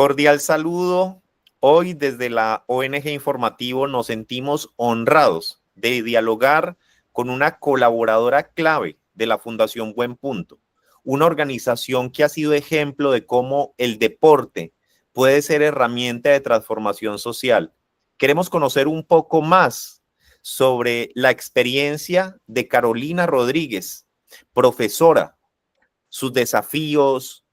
Cordial saludo. Hoy desde la ONG Informativo nos sentimos honrados de dialogar con una colaboradora clave de la Fundación Buen Punto, una organización que ha sido ejemplo de cómo el deporte puede ser herramienta de transformación social. Queremos conocer un poco más sobre la experiencia de Carolina Rodríguez, profesora, sus desafíos,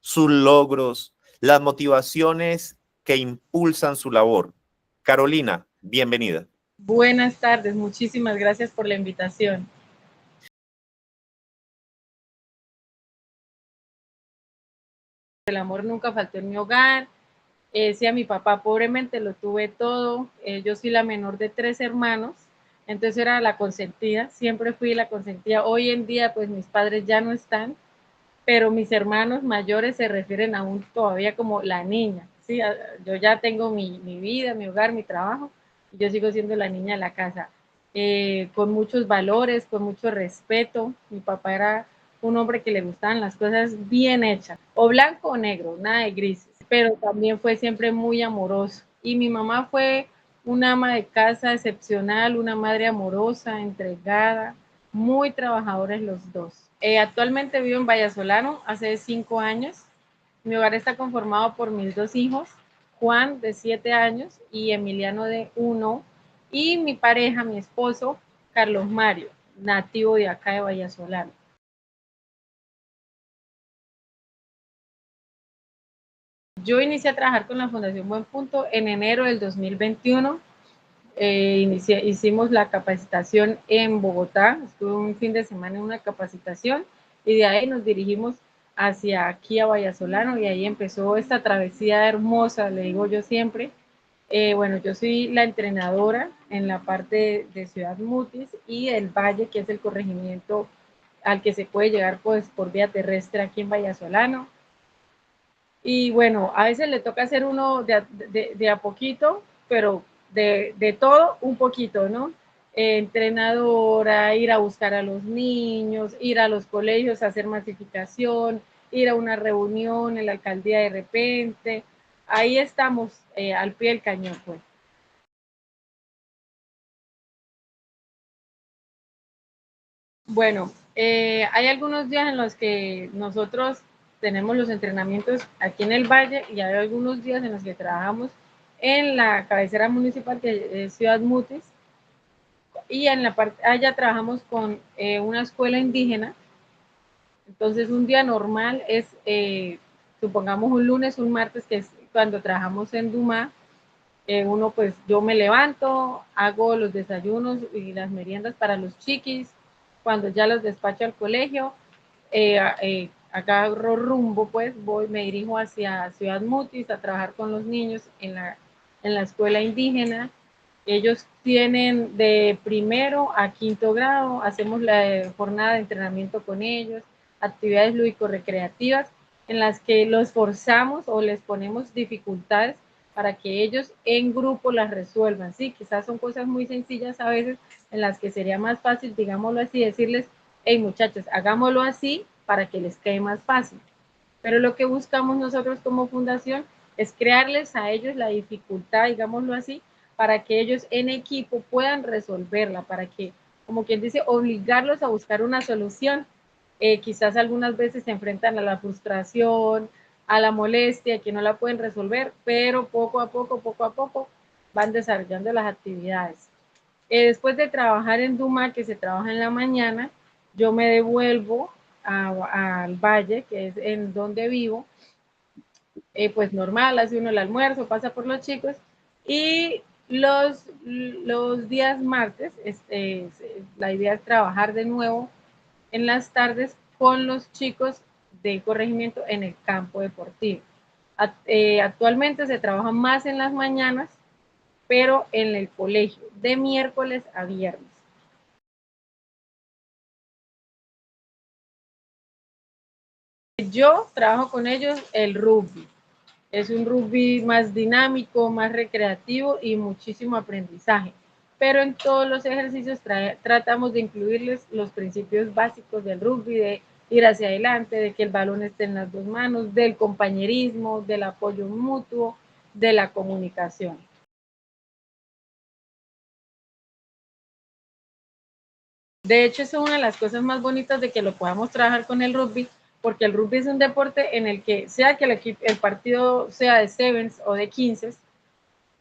sus logros, las motivaciones que impulsan su labor. Carolina, bienvenida. Buenas tardes, muchísimas gracias por la invitación. El amor nunca faltó en mi hogar. Sí, a mi papá pobremente lo tuve todo. Yo soy la menor de 3 hermanos, entonces era la consentida, siempre fui la consentida. Hoy en día pues mis padres ya no están, pero mis hermanos mayores se refieren aún todavía como la niña. ¿Sí? Yo ya tengo mi vida, mi hogar, mi trabajo, y yo sigo siendo la niña de la casa. Con muchos valores, con mucho respeto. Mi papá era un hombre que le gustaban las cosas bien hechas, o blanco o negro, nada de grises, pero también fue siempre muy amoroso. Y mi mamá fue una ama de casa excepcional, una madre amorosa, entregada, muy trabajadores los dos. Actualmente vivo en Vallasolano, hace 5 años. Mi hogar está conformado por mis 2 hijos, Juan de 7 años y Emiliano de 1, y mi pareja, mi esposo, Carlos Mario, nativo de acá de Vallasolano. Yo inicié a trabajar con la Fundación Buen Punto en enero del 2021. Hicimos la capacitación en Bogotá, estuve un fin de semana en una capacitación y de ahí nos dirigimos hacia aquí a Vallasolano y ahí empezó esta travesía hermosa, le digo yo siempre. Bueno, yo soy la entrenadora en la parte de Ciudad Mutis y el Valle, que es el corregimiento al que se puede llegar pues, por vía terrestre aquí en Vallasolano. Y bueno, a veces le toca hacer uno de a poquito, pero de todo un poquito, ¿no? Entrenadora, ir a buscar a los niños, ir a los colegios a hacer masificación, ir a una reunión en la alcaldía de repente. Ahí estamos al pie del cañón, pues. Bueno, hay algunos días en los que nosotros tenemos los entrenamientos aquí en el Valle y hay algunos días en los que trabajamos en la cabecera municipal que es Ciudad Mutis y en la parte allá trabajamos con una escuela indígena. Entonces un día normal es, supongamos un lunes, un martes, que es cuando trabajamos en Duma. Uno pues yo me levanto, hago los desayunos y las meriendas para los chiquis, cuando ya los despacho al colegio, agarro rumbo, pues voy, me dirijo hacia Ciudad Mutis a trabajar con los niños en la escuela indígena. Ellos tienen de primero a quinto grado, hacemos la jornada de entrenamiento con ellos, actividades lúdico-recreativas en las que los forzamos o les ponemos dificultades para que ellos en grupo las resuelvan. Sí, quizás son cosas muy sencillas a veces en las que sería más fácil, digámoslo así, decirles, hey muchachos, hagámoslo así para que les quede más fácil. Pero lo que buscamos nosotros como fundación es crearles a ellos la dificultad, digámoslo así, para que ellos en equipo puedan resolverla, para que, como quien dice, obligarlos a buscar una solución. Quizás algunas veces se enfrentan a la frustración, a la molestia, que no la pueden resolver, pero poco a poco, van desarrollando las actividades. Después de trabajar en Duma, que se trabaja en la mañana, yo me devuelvo al valle, que es en donde vivo, pues normal, hace uno el almuerzo, pasa por los chicos, y los días martes, la idea es trabajar de nuevo en las tardes con los chicos del corregimiento en el campo deportivo. Actualmente se trabaja más en las mañanas, pero en el colegio, de miércoles a viernes. Yo trabajo con ellos el rugby. Es un rugby más dinámico, más recreativo y muchísimo aprendizaje. Pero en todos los ejercicios tratamos de incluirles los principios básicos del rugby, de ir hacia adelante, de que el balón esté en las dos manos, del compañerismo, del apoyo mutuo, de la comunicación. De hecho, es una de las cosas más bonitas de que lo podamos trabajar con el rugby, porque el rugby es un deporte en el que, sea que el partido sea de sevens o de 15,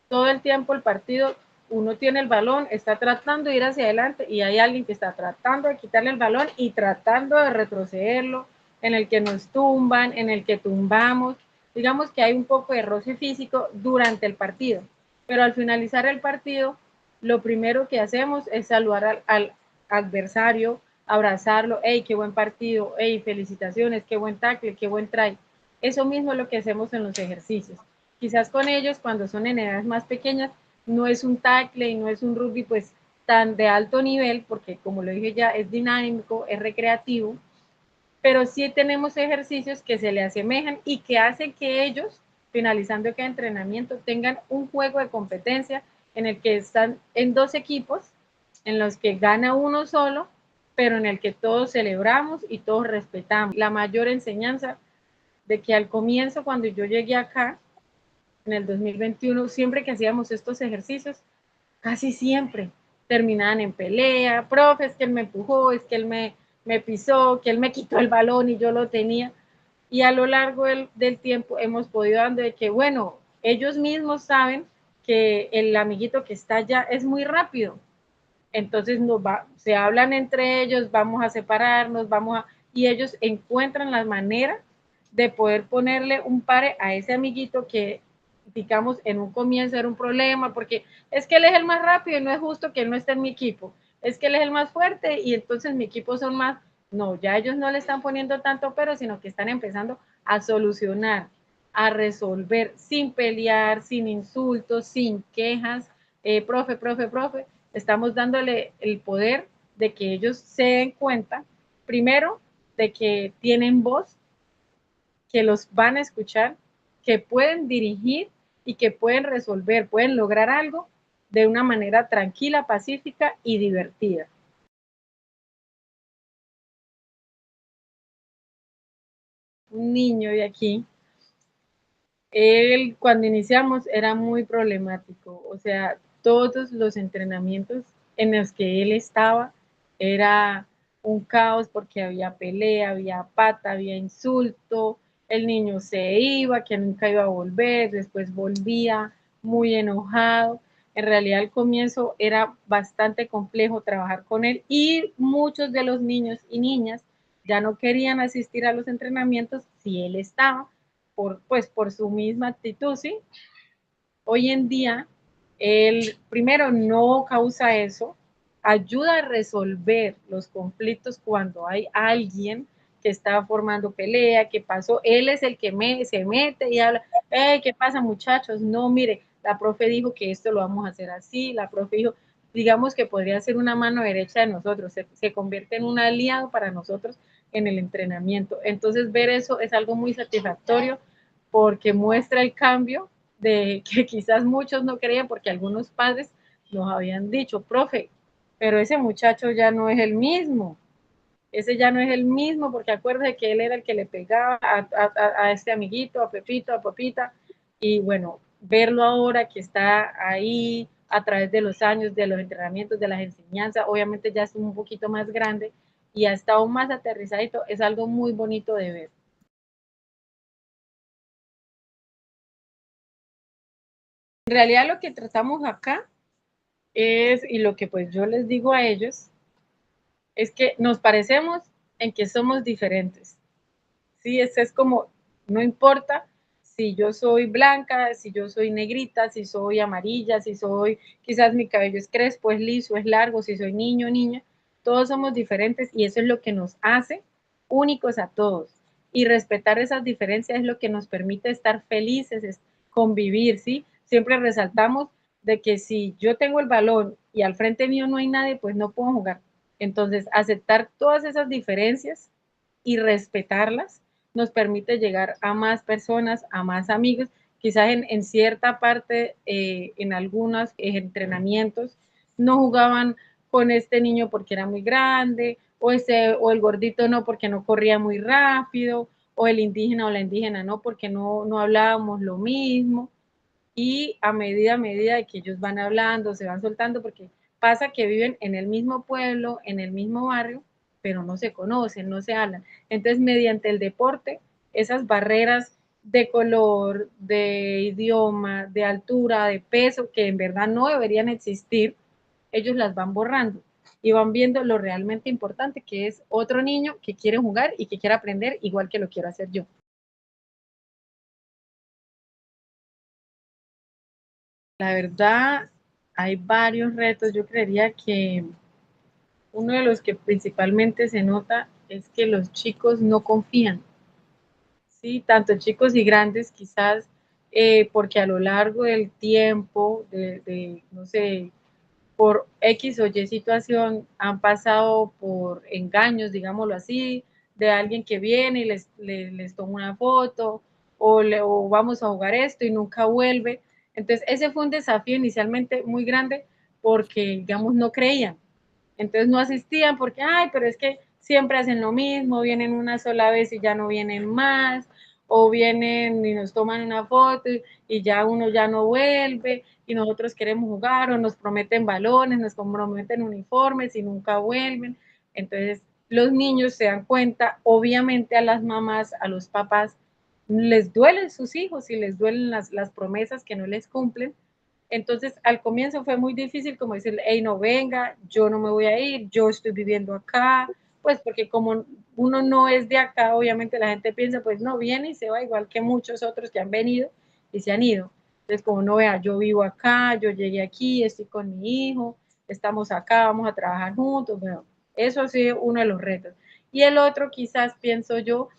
todo el tiempo el partido, uno tiene el balón, está tratando de ir hacia adelante y hay alguien que está tratando de quitarle el balón y tratando de retrocederlo, en el que nos tumban, en el que tumbamos. Digamos que hay un poco de roce físico durante el partido, pero al finalizar el partido, lo primero que hacemos es saludar al adversario, abrazarlo, hey, qué buen partido, hey, felicitaciones, qué buen tackle, qué buen try. Eso mismo es lo que hacemos en los ejercicios. Quizás con ellos, cuando son en edades más pequeñas, no es un tackle y no es un rugby pues tan de alto nivel, porque como lo dije ya, es dinámico, es recreativo, pero sí tenemos ejercicios que se le asemejan y que hacen que ellos, finalizando cada entrenamiento, tengan un juego de competencia en el que están en dos equipos, en los que gana uno solo, pero en el que todos celebramos y todos respetamos. La mayor enseñanza de que al comienzo, cuando yo llegué acá, en el 2021, siempre que hacíamos estos ejercicios, casi siempre terminaban en pelea, profe, es que él me empujó, es que él me pisó, que él me quitó el balón y yo lo tenía. Y a lo largo del tiempo hemos podido dar de que, bueno, ellos mismos saben que el amiguito que está allá es muy rápido. Entonces se hablan entre ellos, vamos a separarnos, y ellos encuentran la manera de poder ponerle un pare a ese amiguito que, digamos, en un comienzo era un problema, porque es que él es el más rápido y no es justo que él no esté en mi equipo, es que él es el más fuerte y entonces mi equipo son más, no, ya ellos no le están poniendo tanto pero, sino que están empezando a solucionar, a resolver, sin pelear, sin insultos, sin quejas, profe, estamos dándole el poder de que ellos se den cuenta, primero, de que tienen voz, que los van a escuchar, que pueden dirigir y que pueden resolver, pueden lograr algo de una manera tranquila, pacífica y divertida. Un niño de aquí, él cuando iniciamos era muy problemático, o sea, todos los entrenamientos en los que él estaba era un caos porque había pelea, había pata, había insulto, el niño se iba, que nunca iba a volver, después volvía muy enojado. En realidad al comienzo era bastante complejo trabajar con él y muchos de los niños y niñas ya no querían asistir a los entrenamientos si él estaba por su misma actitud, ¿sí? Hoy en día, él primero no causa eso, ayuda a resolver los conflictos cuando hay alguien que está formando pelea, que pasó, él es el que se mete y habla, hey, ¿qué pasa muchachos? No, mire, la profe dijo que esto lo vamos a hacer así, la profe dijo, digamos que podría ser una mano derecha de nosotros, se convierte en un aliado para nosotros en el entrenamiento. Entonces ver eso es algo muy satisfactorio porque muestra el cambio de que quizás muchos no creían porque algunos padres nos habían dicho, profe, pero ese muchacho ya no es el mismo, ese ya no es el mismo porque acuérdese que él era el que le pegaba a este amiguito, a Pepito, a Popita, y bueno, verlo ahora que está ahí a través de los años, de los entrenamientos, de las enseñanzas, obviamente ya es un poquito más grande y ha estado más aterrizadito, es algo muy bonito de ver. En realidad lo que tratamos acá es, y lo que pues yo les digo a ellos, es que nos parecemos en que somos diferentes. Sí, es como, no importa si yo soy blanca, si yo soy negrita, si soy amarilla, si soy, quizás mi cabello es crespo, es liso, es largo, si soy niño o niña, todos somos diferentes y eso es lo que nos hace únicos a todos. Y respetar esas diferencias es lo que nos permite estar felices, es convivir, ¿sí? Siempre resaltamos de que si yo tengo el balón y al frente mío no hay nadie, pues no puedo jugar. Entonces, aceptar todas esas diferencias y respetarlas nos permite llegar a más personas, a más amigos. Quizás en cierta parte, en algunos entrenamientos, no jugaban con este niño porque era muy grande, o el gordito no porque no corría muy rápido, o el indígena o la indígena no porque no hablábamos lo mismo. Y a medida de que ellos van hablando, se van soltando, porque pasa que viven en el mismo pueblo, en el mismo barrio, pero no se conocen, no se hablan. Entonces, mediante el deporte, esas barreras de color, de idioma, de altura, de peso, que en verdad no deberían existir, ellos las van borrando y van viendo lo realmente importante, que es otro niño que quiere jugar y que quiere aprender igual que lo quiero hacer yo. La verdad, hay varios retos. Yo creería que uno de los que principalmente se nota es que los chicos no confían, ¿sí? Tanto chicos y grandes quizás, porque a lo largo del tiempo, no sé, por X o Y situación, han pasado por engaños, digámoslo así, de alguien que viene y les toma una foto, o vamos a jugar esto y nunca vuelve. Entonces, ese fue un desafío inicialmente muy grande porque, digamos, no creían. Entonces no asistían porque, ay, pero es que siempre hacen lo mismo, vienen una sola vez y ya no vienen más, o vienen y nos toman una foto y ya uno ya no vuelve y nosotros queremos jugar, o nos prometen balones, nos prometen uniformes y nunca vuelven. Entonces los niños se dan cuenta, obviamente a las mamás, a los papás, les duelen sus hijos y les duelen las promesas que no les cumplen. Entonces, al comienzo fue muy difícil como decirle, hey, no venga, yo no me voy a ir, yo estoy viviendo acá, pues porque como uno no es de acá, obviamente la gente piensa, pues no, viene y se va, igual que muchos otros que han venido y se han ido. Entonces, como no vea, yo vivo acá, yo llegué aquí, estoy con mi hijo, estamos acá, vamos a trabajar juntos, bueno, eso ha sido uno de los retos. Y el otro, quizás pienso yo,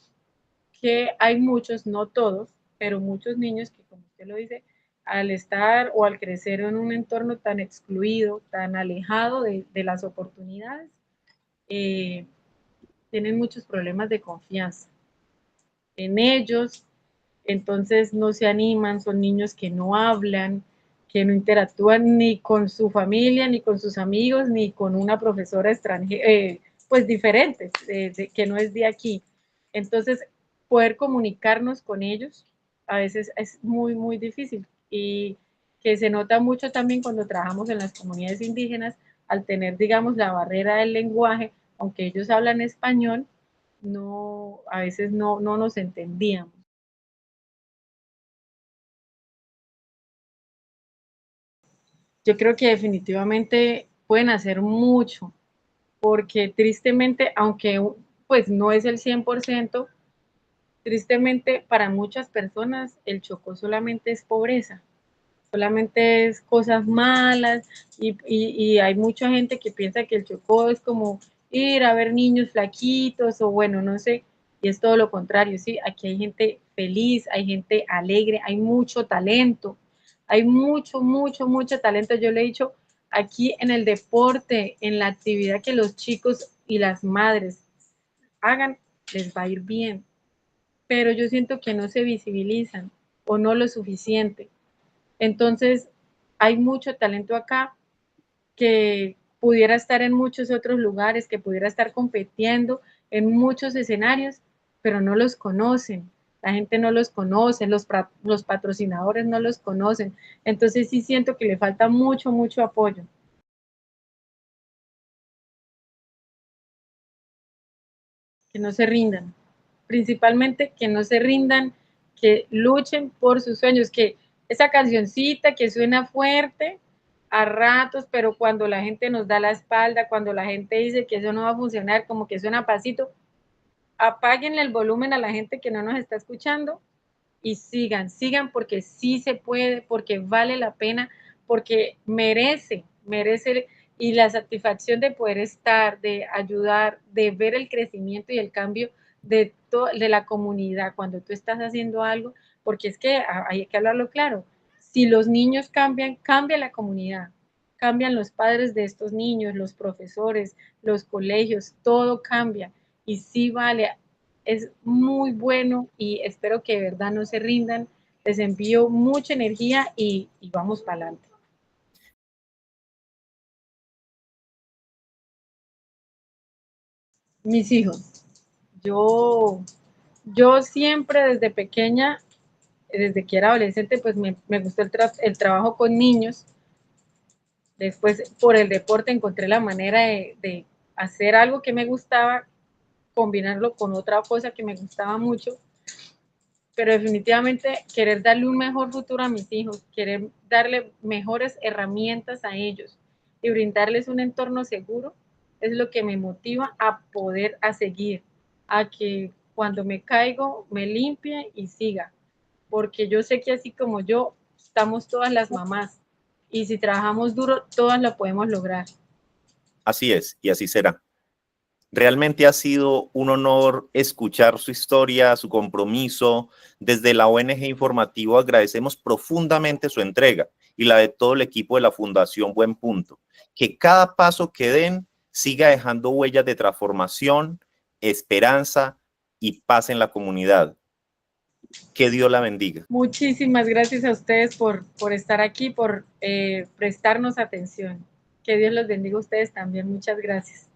que hay muchos, no todos, pero muchos niños que, como usted lo dice, al estar o al crecer en un entorno tan excluido, tan alejado de las oportunidades, eh, tienen muchos problemas de confianza en ellos, entonces no se animan, son niños que no hablan, que no interactúan ni con su familia, ni con sus amigos, ni con una profesora extranjera, pues diferente, que no es de aquí. Entonces, poder comunicarnos con ellos a veces es muy, muy difícil y que se nota mucho también cuando trabajamos en las comunidades indígenas, al tener, digamos, la barrera del lenguaje, aunque ellos hablan español, no, a veces no nos entendíamos. Yo creo que definitivamente pueden hacer mucho, porque tristemente, aunque pues no es el 100%, tristemente para muchas personas el Chocó solamente es pobreza, solamente es cosas malas y hay mucha gente que piensa que el Chocó es como ir a ver niños flaquitos o bueno, no sé, y es todo lo contrario, sí, aquí hay gente feliz, hay gente alegre, hay mucho talento, hay mucho, mucho, mucho talento. Yo le he dicho, aquí en el deporte, en la actividad que los chicos y las madres hagan, les va a ir bien, pero yo siento que no se visibilizan o no lo suficiente. Entonces, hay mucho talento acá que pudiera estar en muchos otros lugares, que pudiera estar compitiendo en muchos escenarios, pero no los conocen. La gente no los conoce, los patrocinadores no los conocen. Entonces sí siento que le falta mucho, mucho apoyo. Que no se rindan. Principalmente que no se rindan, que luchen por sus sueños, que esa cancioncita que suena fuerte a ratos, pero cuando la gente nos da la espalda, cuando la gente dice que eso no va a funcionar, como que suena pasito, apáguenle el volumen a la gente que no nos está escuchando y sigan, sigan porque sí se puede, porque vale la pena, porque merece y la satisfacción de poder estar, de ayudar, de ver el crecimiento y el cambio de la comunidad cuando tú estás haciendo algo, porque es que hay que hablarlo claro, si los niños cambian, cambia la comunidad, cambian los padres de estos niños, los profesores, los colegios, todo cambia y sí vale, es muy bueno y espero que de verdad no se rindan. Les envío mucha energía y vamos para adelante. Mis hijos. Yo, yo siempre desde pequeña, desde que era adolescente, pues me gustó el trabajo con niños. Después, por el deporte, encontré la manera de hacer algo que me gustaba, combinarlo con otra cosa que me gustaba mucho, pero definitivamente querer darle un mejor futuro a mis hijos, querer darle mejores herramientas a ellos y brindarles un entorno seguro es lo que me motiva a poder a seguir, a que cuando me caigo me limpie y siga, porque yo sé que así como yo, estamos todas las mamás y si trabajamos duro, todas lo podemos lograr. Así es, y así será. Realmente ha sido un honor escuchar su historia, su compromiso. Desde la ONG Informativo agradecemos profundamente su entrega y la de todo el equipo de la Fundación Buen Punto. Que cada paso que den siga dejando huellas de transformación, esperanza y paz en la comunidad. Que Dios la bendiga. Muchísimas gracias a ustedes por estar aquí, por prestarnos atención. Que Dios los bendiga a ustedes también. Muchas gracias.